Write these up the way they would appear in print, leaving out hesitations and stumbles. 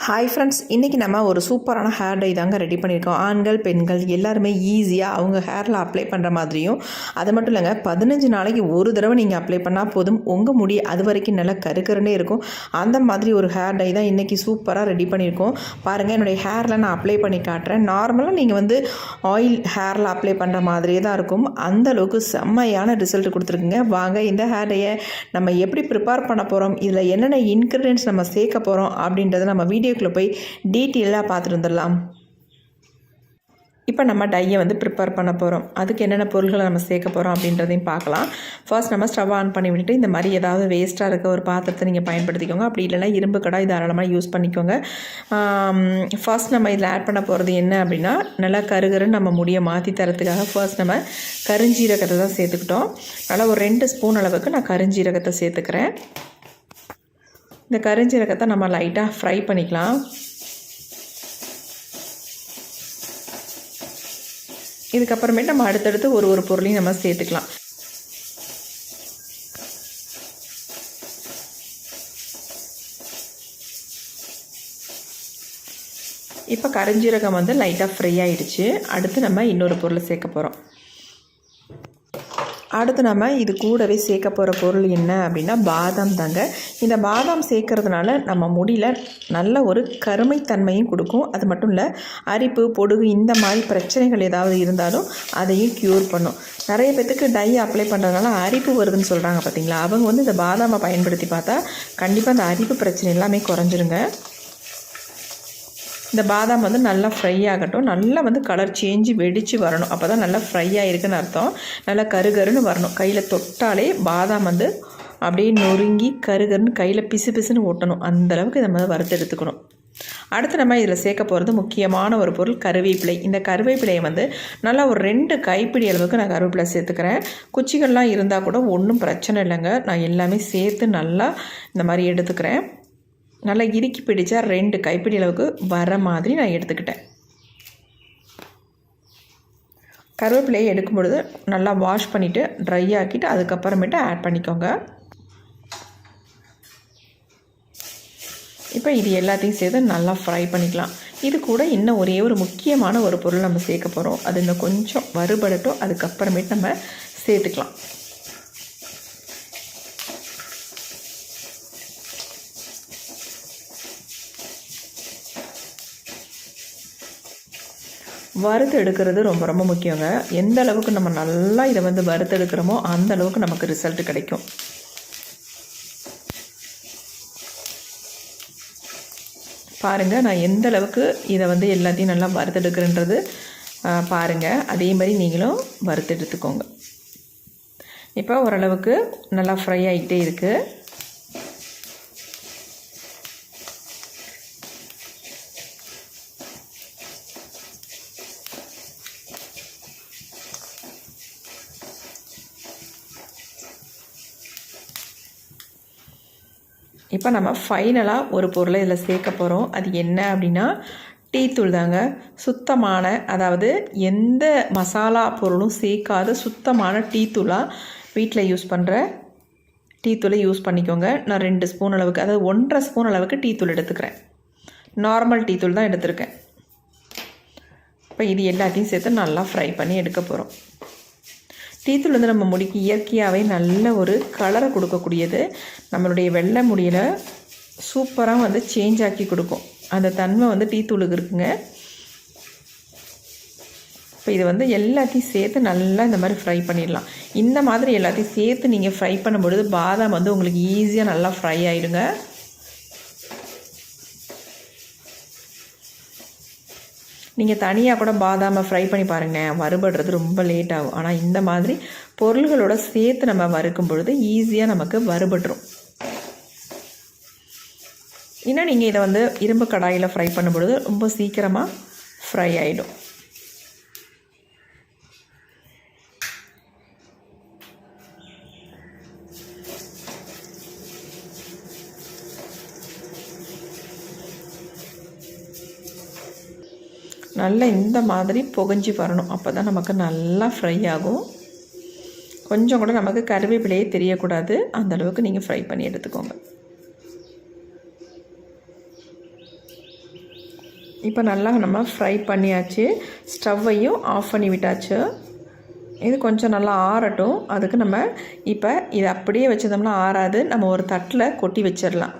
Hi friends, இன்றைக்கி நம்ம ஒரு சூப்பரான ஹேர் டை தாங்க ரெடி பண்ணியிருக்கோம். ஆண்கள் பெண்கள் எல்லாருமே ஈஸியாக அவங்க ஹேரில் அப்ளை பண்ணுற மாதிரியும், அது மட்டும் இல்லைங்க, 15 நாளைக்கு ஒரு தடவை நீங்கள் அப்ளை பண்ணால் போதும், உங்கள் முடி அது வரைக்கும் நல்லா கருக்கருன்னே இருக்கும். அந்த மாதிரி ஒரு ஹேர் டை தான் இன்றைக்கி சூப்பராக ரெடி பண்ணியிருக்கோம். பாருங்கள், என்னுடைய ஹேரில் நான் அப்ளை பண்ணி காட்டுறேன். நார்மலாக நீங்கள் ஆயில் ஹேரில் அப்ளை பண்ணுற மாதிரியே தான் இருக்கும். அந்தளவுக்கு செம்மையான ரிசல்ட் கொடுத்துருக்குங்க. வாங்க இந்த ஹேர் டையை நம்ம எப்படி ப்ரிப்பேர் பண்ண போகிறோம், இதில் என்னென்ன இன்க்ரீடியன்ட்ஸ் நம்ம சேர்க்க போகிறோம் அப்படின்றத நம்ம வீடியோக்குள்ளே போய் டீட்டெயிலாக பார்த்துட்டு வந்துடலாம். இப்போ நம்ம டையை ப்ரிப்பேர் பண்ண போகிறோம். அதுக்கு என்னென்ன பொருள்களை நம்ம சேர்க்க போகிறோம் அப்படின்றதையும் பார்க்கலாம். ஃபர்ஸ்ட் நம்ம ஸ்டவ் ஆன் பண்ணி விட்டுட்டு இந்த மாதிரி ஏதாவது வேஸ்ட்டாக இருக்க ஒரு பாத்திரத்தை நீங்கள் பயன்படுத்திக்கோங்க. அப்படி இல்லைனா இரும்பு கடாய் தாராளமாக யூஸ் பண்ணிக்கோங்க. ஃபர்ஸ்ட் நம்ம இதில் ஆட் பண்ண போகிறது என்ன அப்படின்னா, நல்லா கருகருன்னு நம்ம முடியை மாற்றி தரத்துக்காக ஃபர்ஸ்ட் நம்ம கருஞ்சீரகத்தை தான் சேர்த்துக்கிட்டோம். நல்லா ஒரு 2 ஸ்பூன் அளவுக்கு நான் கருஞ்சீரகத்தை சேர்த்துக்கிறேன். இந்த கருஞ்சீரகத்தை நம்ம லைட்டாக ஃப்ரை பண்ணிக்கலாம். இதுக்கப்புறமேட்டு நம்ம அடுத்தடுத்து ஒரு பொருளையும் நம்ம சேர்த்துக்கலாம். இப்போ கருஞ்சீரகம் லைட்டாக ஃப்ரை ஆகிடுச்சு. அடுத்து நம்ம இன்னொரு பொருளை சேர்க்க போகிறோம். அடுத்து நம்ம இது கூடவே சேர்க்க போகிற பொருள் என்ன அப்படின்னா, பாதாம் தாங்க. இந்த பாதாம் சேர்க்கறதுனால நம்ம முடியில் நல்ல ஒரு கருமைத்தன்மையும் கொடுக்கும். அது மட்டும் இல்லை, அரிப்பு பொடுகு இந்த மாதிரி பிரச்சனைகள் ஏதாவது இருந்தாலும் அதையும் க்யூர் பண்ணும். நிறைய பேத்துக்கு டை அப்ளை பண்ணுறதுனால அரிப்பு வருதுன்னு சொல்கிறாங்க பார்த்தீங்களா, அவங்க இந்த பாதாமை பயன்படுத்தி பார்த்தா கண்டிப்பாக அந்த அரிப்பு பிரச்சனை எல்லாமே குறைஞ்சிருங்க. இந்த பாதாம் நல்லா ஃப்ரை ஆகட்டும். நல்லா கலர் சேஞ்சு வெடித்து வரணும். அப்போ தான் நல்லா ஃப்ரை ஆகிருக்குன்னு அர்த்தம். நல்லா கருகருன்னு வரணும். கையில் தொட்டாலே பாதாம் அப்படியே நொறுங்கி கருகருன்னு கையில் பிசு பிசுன்னு ஓட்டணும். அந்தளவுக்கு இதை வறுத்து எடுத்துக்கணும். அடுத்து நம்ம இதில் சேர்க்க போகிறது முக்கியமான ஒரு பொருள் கருவேப்பிலை. இந்த கருவேப்பிலையை நல்லா ஒரு 2 கைப்பிடி அளவுக்கு நான் கருவேப்பிலை சேர்த்துக்கிறேன். குச்சிகள்லாம் இருந்தால் கூட ஒன்றும் பிரச்சனை இல்லைங்க. நான் எல்லாமே சேர்த்து நல்லா இந்த மாதிரி எடுத்துக்கிறேன். நல்லா இறுக்கி பிடிச்சா 2 கைப்பிடி அளவுக்கு வர மாதிரி நான் எடுத்துக்கிட்டேன். கருவேப்பிலையை எடுக்கும் பொழுது நல்லா வாஷ் பண்ணிவிட்டு ட்ரை ஆக்கிட்டு அதுக்கப்புறமேட்டு ஆட் பண்ணிக்கோங்க. இப்போ இது எல்லாத்தையும் சேர்த்து நல்லா ஃப்ரை பண்ணிக்கலாம். இது கூட இன்னும் ஒரே ஒரு முக்கியமான ஒரு பொருள் நம்ம சேர்க்க போகிறோம். அது இன்னும் கொஞ்சம் வறுபடட்டும். அதுக்கப்புறமேட்டு நம்ம சேர்த்துக்கலாம். வறுத்து எடுக்கிறது ரொம்ப ரொம்ப முக்கியங்க. எந்த அளவுக்கு நம்ம நல்லா இதை வறுத்து எடுக்கிறோமோ அந்த அளவுக்கு நமக்கு ரிசல்ட் கிடைக்கும். பாருங்கள், நான் எந்த அளவுக்கு இதை எல்லாத்தையும் நல்லா வறுத்து எடுக்கிறேன்றது பாருங்கள். அதே மாதிரி நீங்களும் வறுத்து எடுத்துக்கோங்க. இப்போ ஓரளவுக்கு நல்லா ஃப்ரை ஆகிட்டே இருக்குது. இப்போ நம்ம ஃபைனலாக ஒரு பொருளை இதில் சேர்க்க போகிறோம். அது என்ன அப்படின்னா, டீத்தூள் தாங்க. சுத்தமான, அதாவது எந்த மசாலா பொருளும் சேர்க்காத சுத்தமான டீத்தூளாக வீட்டில் யூஸ் பண்ணுற டீத்தூளை யூஸ் பண்ணிக்கோங்க. நான் 2 ஸ்பூன் அளவுக்கு, அதாவது 1.5 ஸ்பூன் அளவுக்கு டீத்தூள் எடுத்துக்கிறேன். நார்மல் டீத்தூள் தான் எடுத்துருக்கேன். இப்போ இது எல்லாத்தையும் சேர்த்து நல்லா ஃப்ரை பண்ணி எடுக்க போகிறோம். டீத்தூள் நம்ம முடிக்கு இயற்கையாகவே நல்ல ஒரு கலரை கொடுக்கக்கூடியது. நம்மளுடைய வெள்ளை முடியில் சூப்பராக சேஞ்ச் ஆக்கி கொடுக்கும். அந்த தன்மை டீத்தூளுக்கு இருக்குங்க. இப்போ இது எல்லாத்தையும் சேர்த்து நல்லா இந்த மாதிரி ஃப்ரை பண்ணிடலாம். இந்த மாதிரி எல்லாத்தையும் சேர்த்து நீங்கள் ஃப்ரை பண்ணும்பொழுது பாதாம் உங்களுக்கு ஈஸியாக நல்லா ஃப்ரை ஆகிடுங்க. நீங்கள் தனியாக கூட பாதாமை ஃப்ரை பண்ணி பாருங்கள், வறுபடுறது ரொம்ப லேட் ஆகும். ஆனால் இந்த மாதிரி பொருள்களோட சேர்த்து நம்ம வறுக்கும் பொழுது ஈஸியாக நமக்கு வறுபட்டுரும். இன்னும் நீங்கள் இதை இரும்பு கடாயில் ஃப்ரை பண்ணும் பொழுது ரொம்ப சீக்கிரமாக ஃப்ரை ஆகிடும். நல்லா இந்த மாதிரி புகஞ்சி வரணும். அப்போ தான் நமக்கு நல்லா ஃப்ரை ஆகும். கொஞ்சம் கூட நமக்கு கருவேப்பிலையே தெரியக்கூடாது. அந்தளவுக்கு நீங்கள் ஃப்ரை பண்ணி எடுத்துக்கோங்க. இப்போ நல்லா நம்ம ஃப்ரை பண்ணியாச்சு. ஸ்டவ்வையும் ஆஃப் பண்ணி விட்டாச்சு. இது கொஞ்சம் நல்லா ஆறட்டும். அதுக்கு நம்ம இப்போ இதை அப்படியே வச்சிருந்தோம்னா ஆறாது. நம்ம ஒரு தட்டில் கொட்டி வச்சிடலாம்.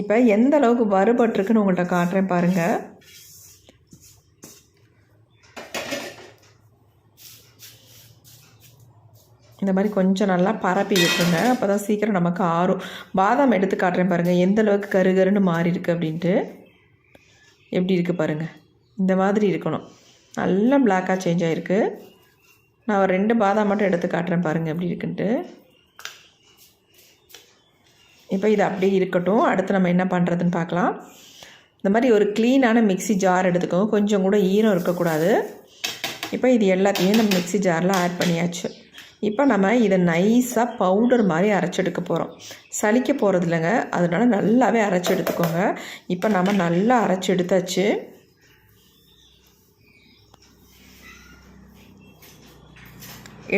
இப்போ எந்த அளவுக்கு வறுபட்டுருக்குன்னு உங்கள்கிட்ட காட்டுறேன் பாருங்கள். இந்த மாதிரி கொஞ்சம் நல்லா பரப்பி விட்டுருங்க. அப்போ தான் சீக்கிரம் நமக்கு ஆறும். பாதாம் எடுத்து காட்டுறேன் பாருங்கள் எந்த அளவுக்கு கருகருன்னு மாறி இருக்குது அப்படின்ட்டு. எப்படி இருக்குது பாருங்கள். இந்த மாதிரி இருக்கணும். நல்லா பிளாக்காக சேஞ்ச் ஆகிருக்கு. நான் ஒரு 2 பாதாம் மட்டும் எடுத்து காட்டுறேன் பாருங்கள் எப்படி இருக்குன்ட்டு. இப்போ இது அப்படியே இருக்கட்டும். அடுத்து நம்ம என்ன பண்ணுறதுன்னு பார்க்கலாம். இந்த மாதிரி ஒரு க்ளீனான மிக்ஸி ஜார் எடுத்துக்கோங்க. கொஞ்சம் கூட ஈரம் இருக்கக்கூடாது. இப்போ இது எல்லாத்தையும் நம்ம மிக்ஸி ஜாரில் ஆட் பண்ணியாச்சு. இப்போ நம்ம இதை நைஸாக பவுடர் மாதிரி அரைச்சி எடுக்க போகிறோம். சலிக்க போகிறது இல்லைங்க, அதனால நல்லாவே அரைச்சி எடுத்துக்கோங்க. இப்போ நம்ம நல்லா அரைச்சி எடுத்தாச்சு.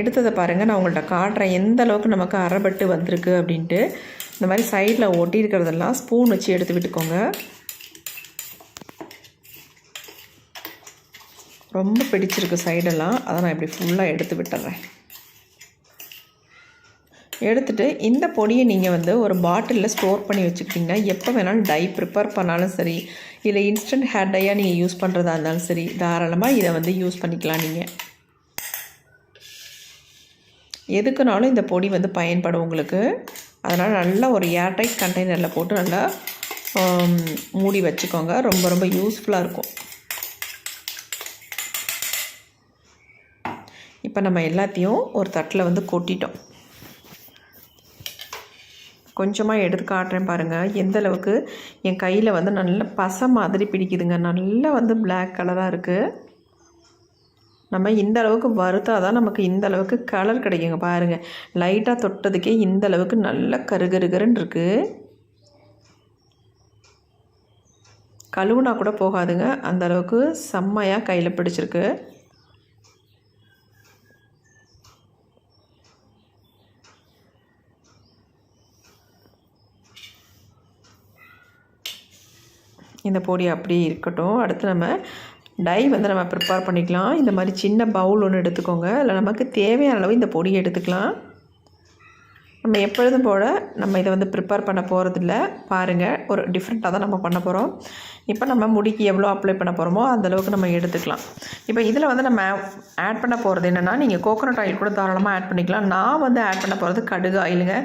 எடுத்ததை பாருங்கள், நான் உங்கள்கிட்ட காட்டுறேன் எந்த அளவுக்கு நமக்கு அரைபட்டு வந்திருக்கு அப்படின்ட்டு. இந்த மாதிரி சைடில் ஒட்டி இருக்கிறதெல்லாம் ஸ்பூன் வச்சு எடுத்து விட்டுக்கோங்க. ரொம்ப பிடிச்சிருக்கு சைடெல்லாம், அதை நான் இப்படி ஃபுல்லாக எடுத்து விட்டுறேன். எடுத்துகிட்டு இந்த பொடியை நீங்கள் வந்து ஒரு பாட்டிலில் ஸ்டோர் பண்ணி வச்சுக்கிட்டிங்கன்னா எப்போ வேணாலும் டை ப்ரிப்பேர் பண்ணாலும் சரி, இல்லை இன்ஸ்டன்ட் ஹேர் டையாக நீங்கள் யூஸ் பண்ணுறதா இருந்தாலும் சரி, தாராளமாக இதை வந்து யூஸ் பண்ணிக்கலாம். நீங்கள் எதுக்குனாலும் இந்த பொடி வந்து பயன்படும் உங்களுக்கு. அதனால் நல்லா ஒரு ஏர்டைட் கண்டெய்னரில் போட்டு நல்லா மூடி வச்சுக்கோங்க. ரொம்ப ரொம்ப யூஸ்ஃபுல்லாக இருக்கும். இப்போ நம்ம எல்லாத்தையும் ஒரு தட்டில் வந்து கொட்டிட்டோம். கொஞ்சமாக எடுத்து காட்டுறேன் பாருங்கள் எந்த அளவுக்கு என் கையில் வந்து நல்ல பசை மாதிரி பிடிக்குதுங்க. நல்லா வந்து பிளாக் கலராக இருக்குது. நம்ம இந்த அளவுக்கு வறுத்தால் தான் நமக்கு இந்த அளவுக்கு கலர் கிடைக்குங்க. பாருங்கள், லைட்டாக தொட்டதுக்கே இந்த அளவுக்கு நல்ல கருகருகருன்னு இருக்குது. கழுவுனா கூட போகாதுங்க, அந்த அளவுக்கு செம்மையாக கையில் பிடிச்சிருக்கு. இந்த பொடி அப்படியே இருக்கட்டும். அடுத்து நம்ம டை வந்து நம்ம ப்ரிப்பேர் பண்ணிக்கலாம். இந்த மாதிரி சின்ன பவுல் ஒன்று எடுத்துக்கோங்க. இல்லை நமக்கு தேவையான அளவு இந்த பொடியை எடுத்துக்கலாம். நம்ம எப்பொழுதும் போல் நம்ம இதை வந்து ப்ரிப்பேர் பண்ண போகிறதில்ல. பாருங்கள், ஒரு டிஃப்ரெண்ட்டாக தான் நம்ம பண்ண போகிறோம். இப்போ நம்ம முடிக்கு எவ்வளோ அப்ளை பண்ண போகிறோமோ அந்தளவுக்கு நம்ம எடுத்துக்கலாம். இப்போ இதில் வந்து நம்ம ஆட் பண்ண போகிறது என்னென்னா, நீங்கள் கோகோனட் ஆயில் கூட தாராளமாக ஆட் பண்ணிக்கலாம். நான் வந்து ஆட் பண்ண போகிறது கடுகு ஆயிலுங்க.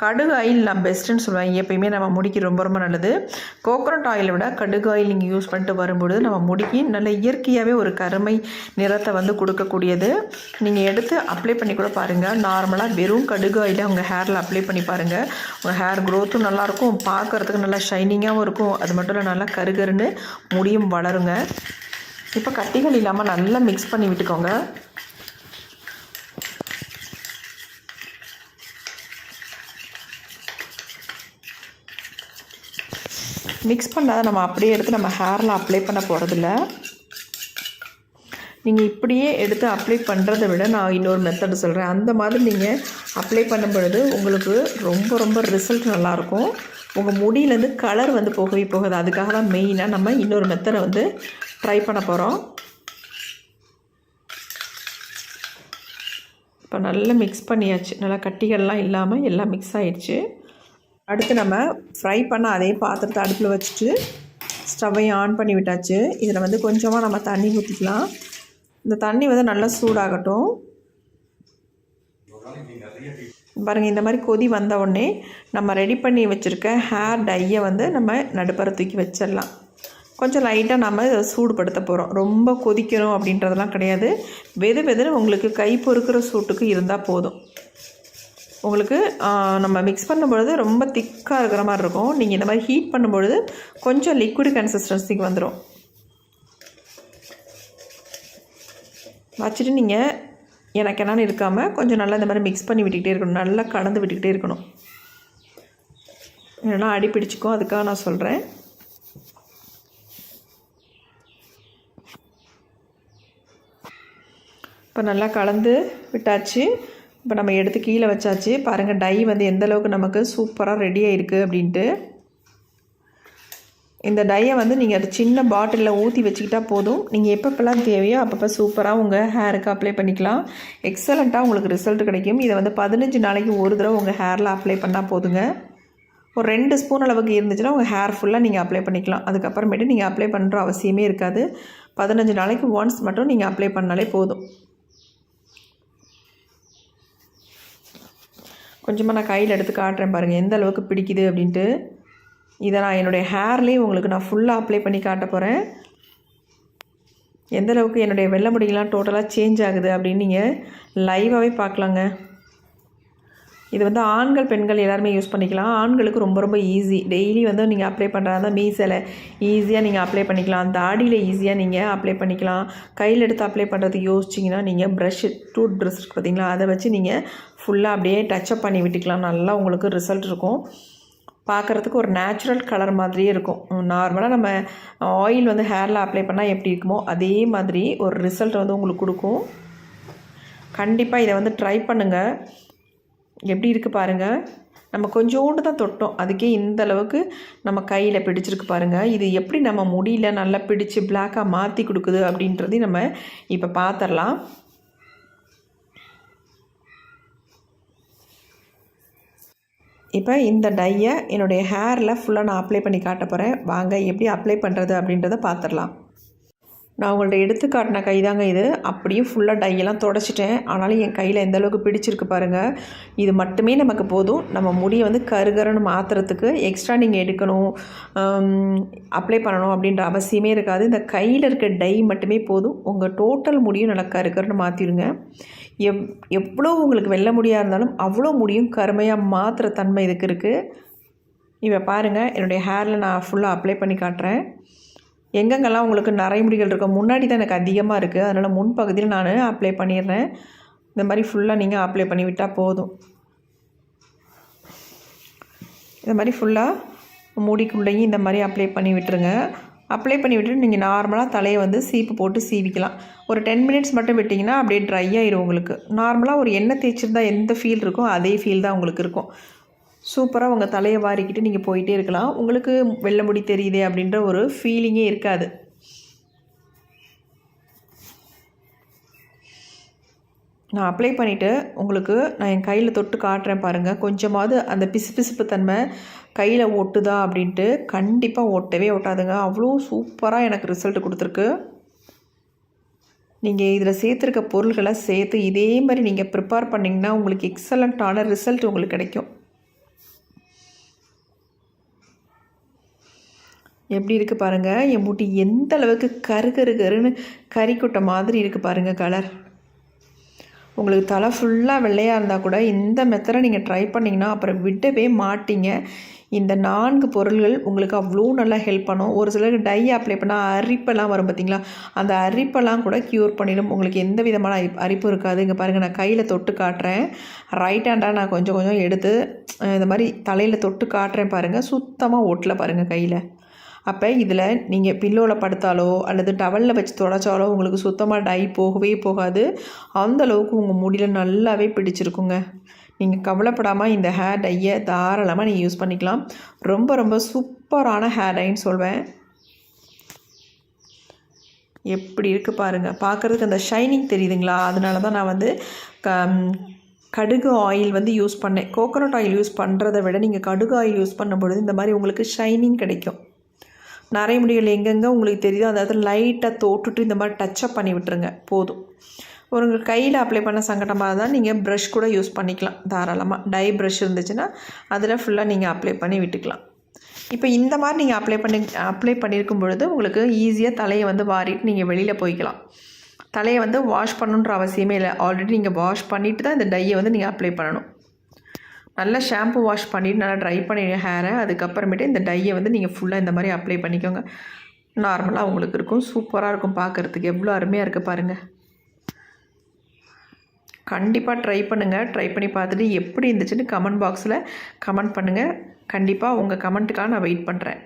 கடுகு ஆயில் நான் பெஸ்ட்டுன்னு சொல்லுவேன். எப்பயுமே நம்ம முடிக்கு ரொம்ப ரொம்ப நல்லது. கோகோனட் ஆயிலை விட கடுகு ஆயில் நீங்கள் யூஸ் பண்ணிட்டு வரும்பொழுது நம்ம முடிக்கு நல்ல இயற்கையாகவே ஒரு கருமை நிறத்தை வந்து கொடுக்கக்கூடியது. நீங்கள் எடுத்து அப்ளை பண்ணி கூட பாருங்கள். நார்மலாக வெறும் கடுகு ஆயிலை உங்கள் ஹேரில் அப்ளை பண்ணி பாருங்கள். உங்கள் ஹேர் க்ரோத்தும் நல்லாயிருக்கும், பார்க்குறதுக்கு நல்லா ஷைனிங்காகவும் இருக்கும். அது மட்டும் இல்லை, நல்லா கருகருன்னு முடியும் வளருங்க. இப்போ கட்டிகள் இல்லாமல் நல்லா மிக்ஸ் பண்ணி விட்டுக்கோங்க. மிக்ஸ் பண்ணாத நம்ம அப்படியே எடுத்து நம்ம ஹேரில் அப்ளை பண்ண போகிறதில்ல. நீங்கள் இப்படியே எடுத்து அப்ளை பண்ணுறதை விட நான் இன்னொரு மெத்தட் சொல்கிறேன். அந்த மாதிரி நீங்கள் அப்ளை பண்ணும் பொழுது உங்களுக்கு ரொம்ப ரொம்ப ரிசல்ட் நல்லாயிருக்கும். உங்கள் முடியிலேருந்து கலர் வந்து போகவே போகாது. அதுக்காக தான் மெயினாக நம்ம இன்னொரு மெத்தடை வந்து ட்ரை பண்ண போகிறோம். இப்போ நல்லா மிக்ஸ் பண்ணியாச்சு. நல்லா கட்டிகள்லாம் இல்லாமல் எல்லாம் மிக்ஸ் ஆகிடுச்சு. அடுத்து நம்ம ஃப்ரை பண்ண அதே பாத்திரத்தை அடுப்பில் வச்சுட்டு ஸ்டவ்வையும் ஆன் பண்ணி விட்டாச்சு. இதில் வந்து கொஞ்சமாக நம்ம தண்ணி ஊற்றிக்கலாம். இந்த தண்ணி வந்து நல்லா சூடாகட்டும். பாருங்கள், இந்த மாதிரி கொதி வந்த உடனே நம்ம ரெடி பண்ணி வச்சுருக்க ஹேர் டையை வந்து நம்ம நடுப்பற தூக்கி வச்சிடலாம். கொஞ்சம் லைட்டாக நம்ம இதை சூடுபடுத்த போகிறோம். ரொம்ப கொதிக்கணும் அப்படின்றதெல்லாம் கிடையாது. வெதுன்னு உங்களுக்கு கை பொறுக்கிற சூட்டுக்கு இருந்தால் போதும். உங்களுக்கு நம்ம மிக்ஸ் பண்ணும்பொழுது ரொம்ப திக்காக இருக்கிற மாதிரி இருக்கும். நீங்கள் இந்த மாதிரி ஹீட் பண்ணும்பொழுது கொஞ்சம் லிக்விட் கன்சிஸ்டன்சிக்கு வந்துடும். வச்சுட்டு நீங்கள் எனக்கு என்னென்னு இருக்காமல் கொஞ்சம் நல்லா இந்த மாதிரி மிக்ஸ் பண்ணி விட்டுக்கிட்டே இருக்கணும். நல்லா கலந்து விட்டுக்கிட்டே இருக்கணும். இல்லைன்னா அடி பிடிச்சிக்கும். அதுக்காக நான் சொல்கிறேன். இப்போ நல்லா கலந்து விட்டாச்சு. இப்போ நம்ம எடுத்து கீழே வச்சாச்சு. பாருங்கள் டை வந்து எந்த அளவுக்கு நமக்கு சூப்பராக ரெடி ஆகிருக்கு அப்படின்ட்டு. இந்த டையை வந்து நீங்கள் அது சின்ன பாட்டிலில் ஊற்றி வச்சுக்கிட்டா போதும். நீங்கள் எப்பப்பெல்லாம் தேவையோ அப்பப்போ சூப்பராக உங்கள் ஹேருக்கு அப்ளை பண்ணிக்கலாம். எக்ஸலண்ட்டாக உங்களுக்கு ரிசல்ட் கிடைக்கும். இதை வந்து 15 நாளைக்கு ஒரு தடவை உங்கள் ஹேரில் அப்ளை பண்ணால் போதுங்க. ஒரு 2 ஸ்பூன் அளவுக்கு இருந்துச்சுன்னா உங்கள் ஹேர் ஃபுல்லாக நீங்கள் அப்ளை பண்ணிக்கலாம். அதுக்கப்புறமேட்டு நீங்கள் அப்ளை பண்ணுற அவசியமே இருக்காது. 15 நாளைக்கு ஒன்ஸ் மட்டும் நீங்கள் அப்ளை பண்ணாலே போதும். கொஞ்சமாக நான் கையில் எடுத்து காட்டுறேன் பாருங்கள் எந்த அளவுக்கு பிடிக்குது அப்படின்ட்டு. இதை நான் என்னுடைய ஹேர்லேயே உங்களுக்கு நான் ஃபுல்லாக அப்ளை பண்ணி காட்ட போகிறேன். எந்த அளவுக்கு என்னுடைய வெள்ளை முடியெல்லாம் டோட்டலாக சேஞ்ச் ஆகுது அப்படின்னு நீங்கள் லைவாகவே பார்க்கலாங்க. இது வந்து ஆண்கள் பெண்கள் எல்லாருமே யூஸ் பண்ணிக்கலாம். ஆண்களுக்கு ரொம்ப ரொம்ப ஈஸி. டெய்லி வந்து நீங்கள் அப்ளை பண்ணுறாங்க மீசையில் ஈஸியாக நீங்கள் அப்ளை பண்ணிக்கலாம். தாடியில் ஈஸியாக நீங்கள் அப்ளை பண்ணிக்கலாம். கையில் எடுத்து அப்ளை பண்ணுறதுக்கு யோசிச்சிங்கன்னா நீங்கள் ப்ரஷ் டூத் ப்ரஷ் இருக்குது பார்த்தீங்களா, அதை வச்சு நீங்கள் ஃபுல்லாக அப்படியே டச்சப் பண்ணி விட்டுக்கலாம். நல்லா உங்களுக்கு ரிசல்ட் இருக்கும். பார்க்குறதுக்கு ஒரு நேச்சுரல் கலர் மாதிரியே இருக்கும். நார்மலாக நம்ம ஆயில் வந்து ஹேரில் அப்ளை பண்ணால் எப்படி இருக்குமோ அதே மாதிரி ஒரு ரிசல்ட் வந்து உங்களுக்கு கொடுக்கும். கண்டிப்பாக இதை வந்து ட்ரை பண்ணுங்கள். எப்படி இருக்குது பாருங்கள். நம்ம கொஞ்சோண்டு தான் தொட்டோம், அதுக்கே இந்த அளவுக்கு நம்ம கையில் பிடிச்சிருக்கு பாருங்கள். இது எப்படி நம்ம முடியல நல்லா பிடிச்சி பிளாக்காக மாற்றி கொடுக்குது அப்படின்றதையும் நம்ம இப்போ பார்த்துடலாம். இப்போ இந்த டையை என்னுடைய ஹேரில் ஃபுல்லாக நான் அப்ளை பண்ணி காட்ட போகிறேன். வாங்க எப்படி அப்ளை பண்ணுறது அப்படின்றத பார்த்துடலாம். நான் உங்கள்ட்ட எடுத்து காட்டின கை தாங்க இது. அப்படியும் ஃபுல்லாக டையெல்லாம் தொடச்சிட்டேன். ஆனாலும் என் கையில் எந்த அளவுக்கு பிடிச்சிருக்கு பாருங்கள். இது மட்டுமே நமக்கு போதும். நம்ம முடியை வந்து கருகருன்னு மாற்றுறதுக்கு எக்ஸ்ட்ரா நீங்கள் எடுக்கணும் அப்ளை பண்ணணும் அப்படின்ற அவசியமே இருக்காது. இந்த கையில் இருக்க டை மட்டுமே போதும். உங்கள் டோட்டல் முடியும் நல்லா கருகருன்னு மாற்றிடுங்க. எவ்வளோ உங்களுக்கு வெள்ளை முடியாக இருந்தாலும் அவ்வளோ முடியும் கருமையாக மாற்றுற தன்மை இதுக்கு இருக்குது. இப்போ பாருங்கள் என்னுடைய ஹேரில் நான் ஃபுல்லாக அப்ளை பண்ணி காட்டுறேன். எங்கெங்கெல்லாம் உங்களுக்கு நிறைய முடிகள் இருக்கும், முன்னாடி தான் எனக்கு அதிகமாக இருக்குது, அதனால் முன்பகுதியில் நான் அப்ளை பண்ணிடுறேன். இந்த மாதிரி ஃபுல்லாக நீங்கள் அப்ளை பண்ணி விட்டால் போதும். இந்த மாதிரி ஃபுல்லாக முடிக்குள்ளேயும் இந்த மாதிரி அப்ளை பண்ணி விட்டுருங்க. அப்ளை பண்ணி விட்டுட்டு நீங்கள் நார்மலாக தலையை வந்து சீப்பு போட்டு சீவிக்கலாம். ஒரு 10 மினிட்ஸ் மட்டும் விட்டிங்கன்னா அப்படியே ட்ரை ஆகிடும். உங்களுக்கு நார்மலாக ஒரு எண்ணெய் தேய்ச்சிருந்தால் எந்த ஃபீல் இருக்கோ அதே ஃபீல் தான் உங்களுக்கு இருக்கும். சூப்பராக உங்கள் தலையை வாரிக்கிட்டு நீங்கள் போயிட்டே இருக்கலாம். உங்களுக்கு வெள்ளை முடி தெரியுதே அப்படின்ற ஒரு ஃபீலிங்கே இருக்காது. நான் அப்ளை பண்ணிவிட்டு உங்களுக்கு நான் என் கையில் தொட்டு காட்டுறேன் பாருங்கள். கொஞ்சமாவது அந்த பிசுபிசுப்பு தன்மை கையில் ஒட்டுதா அப்படின்ட்டு. கண்டிப்பாக ஒட்டவே ஒட்டாதுங்க. அவ்வளோ சூப்பராக எனக்கு ரிசல்ட் கொடுத்துருக்கு. நீங்கள் இதில் சேர்த்துருக்க பொருள்களை சேர்த்து இதே மாதிரி நீங்கள் ப்ரிப்பேர் பண்ணிங்கன்னா உங்களுக்கு எக்ஸலண்ட்டான ரிசல்ட் உங்களுக்கு கிடைக்கும். எப்படி இருக்குது பாருங்கள். என் முடி எந்த அளவுக்கு கருன்னு கறிக்கொட்டை மாதிரி இருக்குது பாருங்கள் கலர். உங்களுக்கு தலை ஃபுல்லாக வெள்ளையாக இருந்தால் கூட இந்த மெத்தடை நீங்கள் ட்ரை பண்ணிங்கன்னா அப்புறம் விடவே மாட்டிங்க. இந்த 4 பொருள்கள் உங்களுக்கு அவ்வளோ நல்லா ஹெல்ப் பண்ணும். ஒரு சிலருக்கு டை அப்ளை பண்ணால் அரிப்பெல்லாம் வரும் பார்த்திங்களா, அந்த அரிப்பெல்லாம் கூட க்யூர் பண்ணிடும். உங்களுக்கு எந்த விதமான அரிப்பும் இருக்காது. இங்கே பாருங்கள் நான் கையில் தொட்டு காட்டுறேன். ரைட் ஹேண்டாக நான் கொஞ்சம் கொஞ்சம் எடுத்து இந்த மாதிரி தலையில் தொட்டு காட்டுறேன் பாருங்கள். சுத்தமாக ஒட்டலை பாருங்கள் கையில். அப்போ இதில் நீங்கள் பில்லோவில் படுத்தாலோ அல்லது டவலில் வச்சு தொடச்சாலோ உங்களுக்கு சுத்தமாக டை போகவே போகாது. அந்தளவுக்கு உங்கள் முடியில் நல்லாவே பிடிச்சிருக்குங்க. நீங்கள் கவலைப்படாமல் இந்த ஹேர் டையை தாராளமாக நீங்கள் யூஸ் பண்ணிக்கலாம். ரொம்ப ரொம்ப சூப்பரான ஹேர் டைன்னு சொல்வேன். எப்படி இருக்குது பாருங்கள். பார்க்குறதுக்கு அந்த ஷைனிங் தெரியுதுங்களா, அதனால தான் நான் வந்து கடுகு ஆயில் வந்து யூஸ் பண்ணேன். கோகோனட் ஆயில் யூஸ் பண்ணுறதை விட நீங்கள் கடுகு ஆயில் யூஸ் பண்ணும்பொழுது இந்த மாதிரி உங்களுக்கு ஷைனிங் கிடைக்கும். நிறைய முடிகள் எங்கெங்கே உங்களுக்கு தெரியுதோ அதாவது லைட்டாக தோட்டுட்டு இந்த மாதிரி டச்சப் பண்ணி விட்டுருங்க போதும். ஒரு கையில் அப்ளை பண்ண சங்கடமாக தான் நீங்கள் ப்ரஷ் கூட யூஸ் பண்ணிக்கலாம் தாராளமாக. டை ப்ரஷ் இருந்துச்சுன்னா அதில் ஃபுல்லாக நீங்கள் அப்ளை பண்ணி விட்டுக்கலாம். இப்போ இந்த மாதிரி நீங்கள் அப்ளை பண்ணியிருக்கும் பொழுது உங்களுக்கு ஈஸியாக தலையை வந்து வாரிட்டு நீங்கள் வெளியில் போய்க்கலாம். தலையை வந்து வாஷ் பண்ணணுன்ற அவசியமே இல்லை. ஆல்ரெடி நீங்கள் வாஷ் பண்ணிவிட்டு தான் இந்த டையை வந்து நீங்கள் அப்ளை பண்ணணும். நல்லா ஷாம்பு வாஷ் பண்ணிவிட்டு நல்லா ட்ரை பண்ணிடுங்க ஹேரை. அதுக்கப்புறமேட்டு இந்த டையை வந்து நீங்கள் ஃபுல்லாக இந்த மாதிரி அப்ளை பண்ணிக்கோங்க. நார்மலாக உங்களுக்கு இருக்கும். சூப்பராக இருக்கும் பார்க்குறதுக்கு. எவ்வளோ அருமையாக இருக்குது பாருங்கள். கண்டிப்பாக ட்ரை பண்ணுங்கள். ட்ரை பண்ணி பார்த்துட்டு எப்படி இருந்துச்சுன்னு கமெண்ட் பாக்ஸில் கமெண்ட் பண்ணுங்கள். கண்டிப்பாக உங்கள் கமெண்ட்டுக்காக நான் வெயிட் பண்ணுறேன்.